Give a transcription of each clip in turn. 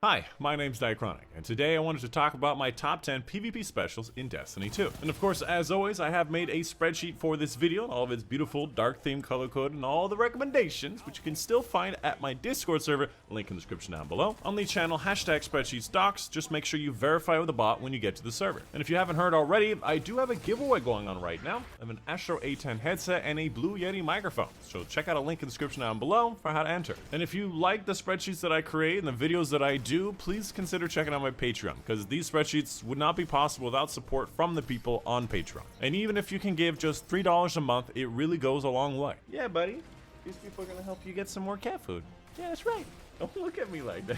Hi, my name's Dychronic, and today I wanted to talk about my top 10 PvP specials in Destiny 2. And of course, as always, I have made a spreadsheet for this video, all of its beautiful dark theme color code and all the recommendations, which you can still find at my Discord server, link in the description down below. On the channel, #spreadsheetsdocs, just make sure you verify with the bot when you get to the server. And if you haven't heard already, I do have a giveaway going on right now. I have an Astro A10 headset and a Blue Yeti microphone, so check out a link in the description down below for how to enter. And if you like the spreadsheets that I create and the videos that I do, please consider checking out my Patreon, because these spreadsheets would not be possible without support from the people on Patreon. And even if you can give just $3 a month, it really goes a long way. Yeah, buddy. These people are gonna help you get some more cat food. Yeah, that's right. Don't look at me like that.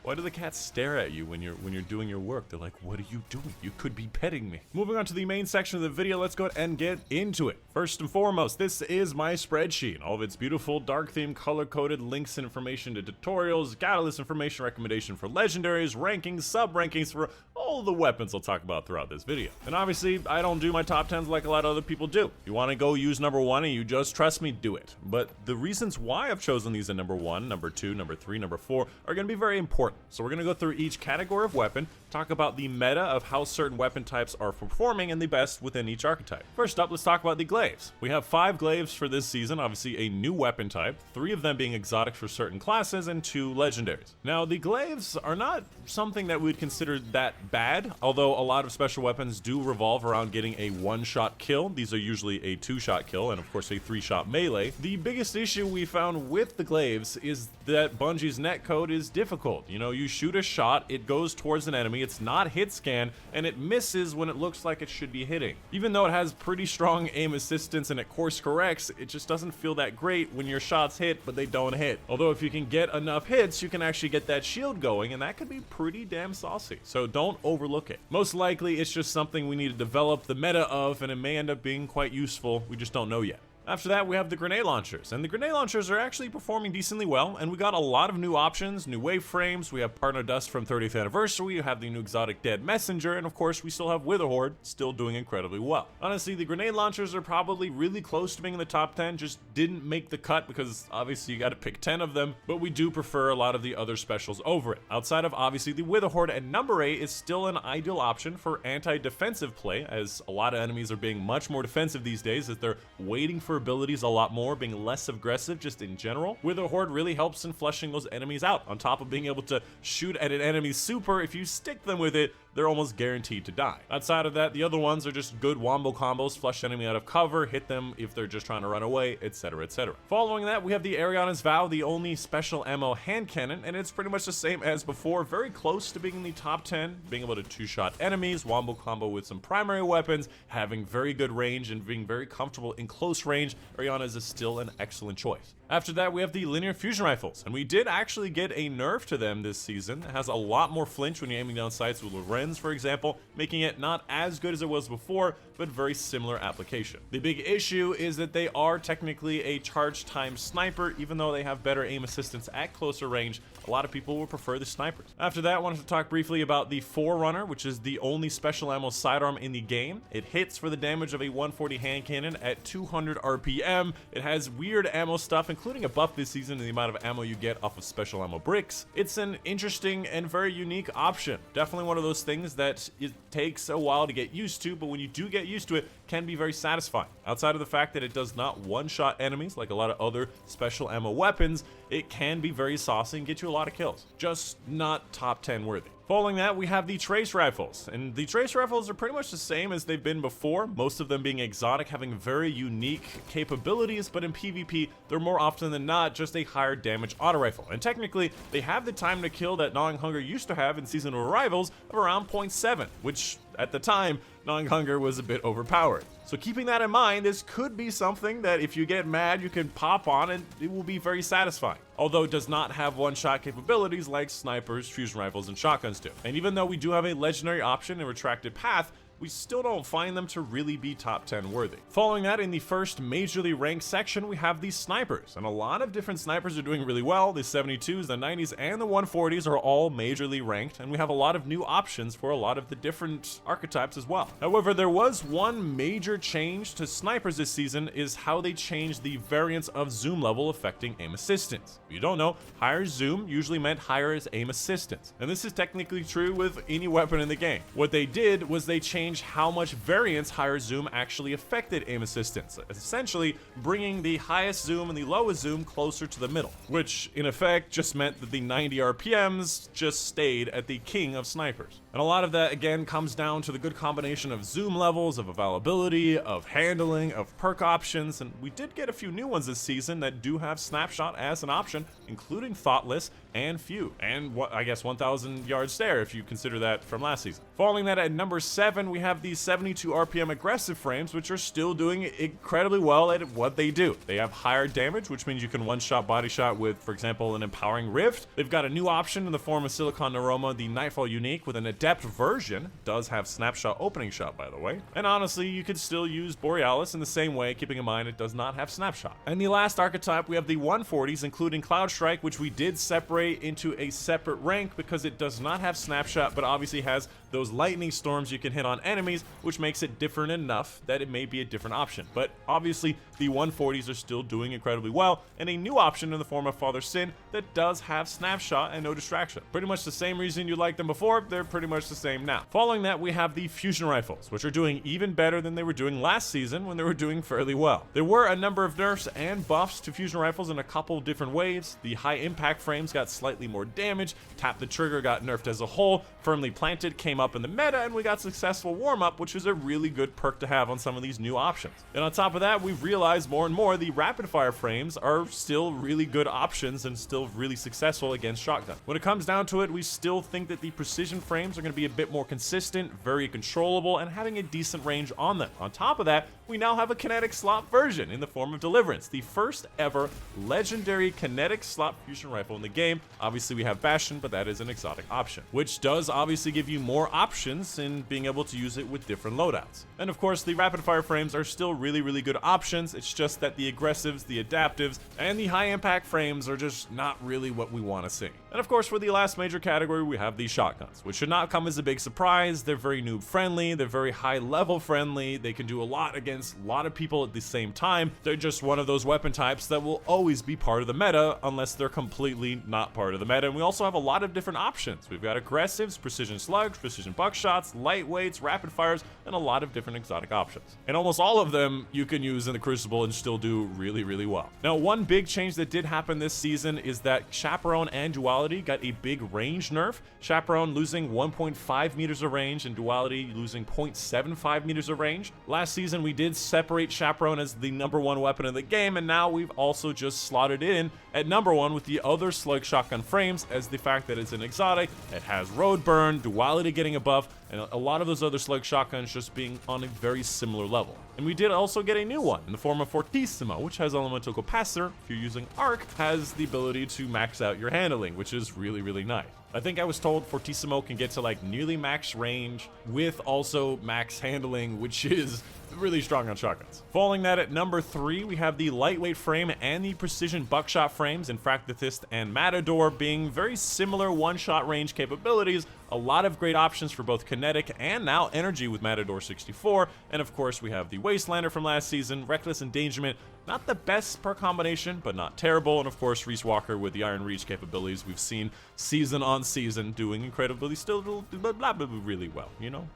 Why do the cats stare at you when you're doing your work? They're like, what are you doing? You could be petting me. Moving on to the main section of the video, let's go ahead and get into it. First and foremost, this is my spreadsheet. All of its beautiful, dark theme, color-coded links and information to tutorials, catalyst information, recommendation for legendaries, rankings, sub-rankings for all the weapons I'll talk about throughout this video. And obviously, I don't do my top 10s like a lot of other people do. You want to go use number 1 and you just trust me, do it. But the reasons why I've chosen these at number 1, number 2, number 3, number 4 are going to be very important. So we're going to go through each category of weapon, talk about the meta of how certain weapon types are performing and the best within each archetype. First up, let's talk about the glaives. We have 5 glaives for this season, obviously a new weapon type, 3 of them being exotic for certain classes and 2 legendaries. Now, the glaives are not something that we'd consider that bad, although a lot of special weapons do revolve around getting a 1-shot kill. These are usually a 2-shot kill and of course a 3-shot melee. The biggest issue we found with the glaives is that Bungie's netcode is difficult. You know, you shoot a shot, it goes towards an enemy, it's not hit scan, and it misses when it looks like it should be hitting. Even though it has pretty strong aim assistance and it course corrects, it just doesn't feel that great when your shots hit but they don't hit. Although if you can get enough hits, you can actually get that shield going, and that could be pretty damn saucy. So don't overlook it. Most likely it's just something we need to develop the meta of, and it may end up being quite useful, we just don't know yet. After that, we have the grenade launchers, and the grenade launchers are actually performing decently well, and we got a lot of new options, new wave frames. We have Partner Dust from 30th Anniversary, you have the new exotic Dead Messenger, and of course we still have Witherhoard still doing incredibly well. Honestly, the grenade launchers are probably really close to being in the top 10, just didn't make the cut because obviously you gotta pick 10 of them, but we do prefer a lot of the other specials over it. Outside of obviously the Witherhoard, and Number 8 is still an ideal option for anti-defensive play, as a lot of enemies are being much more defensive these days as they're waiting for abilities a lot more, being less aggressive just in general. Witherhoard really helps in flushing those enemies out, on top of being able to shoot at an enemy's super. If you stick them with it, they're almost guaranteed to die. Outside of that, the other ones are just good wombo combos, flush enemy out of cover, hit them if they're just trying to run away, etc, etc. Following that, we have the Eriana's Vow, the only special ammo hand cannon, and it's pretty much the same as before, very close to being in the top 10, being able to 2-shot enemies, wombo combo with some primary weapons, having very good range, and being very comfortable in close range. Eriana's is still an excellent choice. After that, we have the linear fusion rifles, and we did actually get a nerf to them this season. It has a lot more flinch when you're aiming down sights with Lorenz, for example, making it not as good as it was before, but very similar application. The big issue is that they are technically a charge time sniper, even though they have better aim assistance at closer range. A lot of people will prefer the snipers. After that, I wanted to talk briefly about the Forerunner, which is the only special ammo sidearm in the game. It hits for the damage of a 140 hand cannon at 200 RPM. It has weird ammo stuff, including a buff this season in the amount of ammo you get off of special ammo bricks. It's an interesting and very unique option. Definitely one of those things that it takes a while to get used to, but when you do get used to it, can be very satisfying. Outside of the fact that it does not one-shot enemies like a lot of other special ammo weapons, it can be very saucy and get you a lot of kills. Just not top 10 worthy. Following that, we have the trace rifles, and the trace rifles are pretty much the same as they've been before, most of them being exotic, having very unique capabilities, but in PvP, they're more often than not just a higher damage auto rifle. And technically, they have the time to kill that Gnawing Hunger used to have in Season of Arrivals of around 0.7, which at the time, Gnawing Hunger was a bit overpowered. So keeping that in mind, this could be something that if you get mad, you can pop on and it will be very satisfying. Although it does not have one-shot capabilities like snipers, fusion rifles, and shotguns do. And even though we do have a legendary option in Retracted Path, we still don't find them to really be top 10 worthy. Following that, in the first majorly ranked section, we have the snipers, and a lot of different snipers are doing really well. The 72s, the 90s, and the 140s are all majorly ranked, and we have a lot of new options for a lot of the different archetypes as well. However, there was one major change to snipers this season, is how they changed the variance of zoom level affecting aim assistance. If you don't know, higher zoom usually meant higher aim assistance, and this is technically true with any weapon in the game. What they did was they changed how much variance higher zoom actually affected aim assistance, essentially bringing the highest zoom and the lowest zoom closer to the middle, which in effect just meant that the 90 RPMs just stayed at the king of snipers. And a lot of that again comes down to the good combination of zoom levels, of availability, of handling, of perk options, and we did get a few new ones this season that do have snapshot as an option, including Thoughtless and Few, and what I guess 1000 yard stare if you consider that from last season. Following that, at number 7, we have these 72 RPM aggressive frames, which are still doing incredibly well at what they do. They have higher damage, which means you can one-shot body shot with, for example, an Empowering Rift. They've got a new option in the form of Silicon Neuroma, the Nightfall unique with an adept version. Does have snapshot opening shot, by the way. And honestly, you could still use Borealis in the same way, keeping in mind it does not have snapshot. And the last archetype, we have the 140s, including Cloud Strike, which we did separate into a separate rank because it does not have snapshot, but obviously has those lightning storms you can hit on enemies, which makes it different enough that it may be a different option. But obviously, the 140s are still doing incredibly well, and a new option in the form of Father Sin that does have snapshot and no distraction. Pretty much the same reason you liked them before, they're pretty much the same now. Following that, we have the fusion rifles, which are doing even better than they were doing last season when they were doing fairly well. There were a number of nerfs and buffs to fusion rifles in a couple different ways. The high impact frames got slightly more damage, Tap the Trigger got nerfed as a whole, Firmly Planted came up in the meta, and we got Successful Warm-Up, which is a really good perk to have on some of these new options. And on top of that, we've realized more and more the rapid fire frames are still really good options and still really successful against shotgun. When it comes down to it, we still think that the precision frames are going to be a bit more consistent, very controllable, and having a decent range on them. On top of that, we now have a kinetic slot version in the form of Deliverance, the first ever legendary kinetic slot fusion rifle in the game. Obviously we have Bastion, but that is an exotic option, which does obviously give you more options in being able to use it with different loadouts. And of course, the rapid fire frames are still really good options. It's just that the aggressives, the adaptives, and the high impact frames are just not really what we want to see. And of course, for the last major category, we have the shotguns, which should not come as a big surprise. They're very noob friendly, they're very high level friendly, they can do a lot against a lot of people at the same time. They're just one of those weapon types that will always be part of the meta unless they're completely not part of the meta. And we also have a lot of different options. We've got aggressives, precision slugs, precision buckshots, lightweights, rapid fires, and a lot of different exotic options. And almost all of them you can use in the Crucible and still do really well. Now, one big change that did happen this season is that Chaperone and Duality got a big range nerf. Chaperone losing 1.5 meters of range and Duality losing 0.75 meters of range. Last season we did separate Chaperone as the #1 weapon in the game, and now we've also just slotted it in at #1 with the other slug shotgun frames as the fact that it's an exotic, it has road burn, Duality getting above, and a lot of those other slug shotguns just being on a very similar level. And we did also get a new one in the form of Fortissimo, which has Elemental Capacitor. If you're using Arc, has the ability to max out your handling, which is really nice. I think I was told Fortissimo can get to like nearly max range with also max handling, which is really strong on shotguns. Following that at #3, we have the lightweight frame and the precision buckshot frames in Fractithist and Matador being very similar one-shot range capabilities. A lot of great options for both kinetic and now energy with Matador 64. And of course, we have the Wastelander from last season, Reckless Endangerment. Not the best per combination, but not terrible. And of course, Reese Walker with the Iron Reach capabilities we've seen season on season doing incredibly still really well, you know?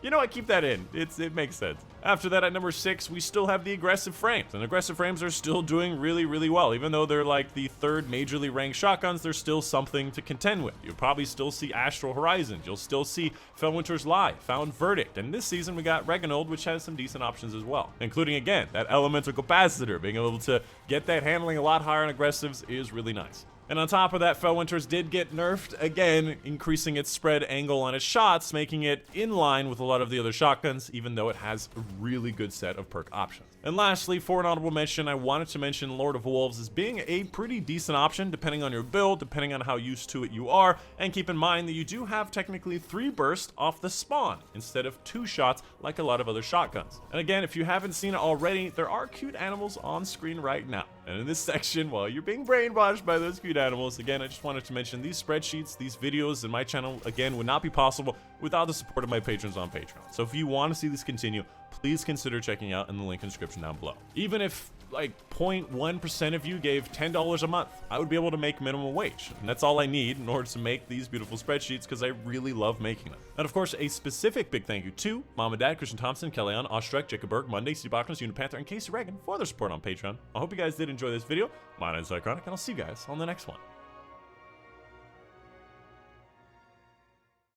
You know what, keep that in. It makes sense. After that, at #6, we still have the aggressive frames. And aggressive frames are still doing really well. Even though they're like the 3rd majorly ranked shotguns, they're still something to contend with. You'll probably still see Astral Horizons. You'll still see Felwinter's Lie, Found Verdict. And this season, we got Reganold, which has some decent options as well. Including, again, that Elemental Capacitor. Being able to get that handling a lot higher on aggressives is really nice. And on top of that, Fellwinter's did get nerfed again, increasing its spread angle on its shots, making it in line with a lot of the other shotguns, even though it has a really good set of perk options. And lastly, for an honorable mention, I wanted to mention Lord of Wolves as being a pretty decent option depending on your build, depending on how used to it you are, and keep in mind that you do have technically 3 bursts off the spawn instead of 2 shots like a lot of other shotguns. And again, if you haven't seen it already, there are cute animals on screen right now. And in this section, while you're being brainwashed by those cute animals, again, I just wanted to mention these spreadsheets, these videos, and my channel, again, would not be possible without the support of my patrons on Patreon. So if you want to see this continue, please consider checking out in the link in the description down below. Even if like 0.1% of you gave $10 a month, I would be able to make minimum wage. And that's all I need in order to make these beautiful spreadsheets because I really love making them. And of course, a specific big thank you to Mom and Dad, Christian Thompson, Kellyanne, Ostrek, Jacob Berg, Monday, Steve Bachman's, Unipanther, and Casey Reagan for their support on Patreon. I hope you guys did enjoy this video. My name is Dychronic, and I'll see you guys on the next one.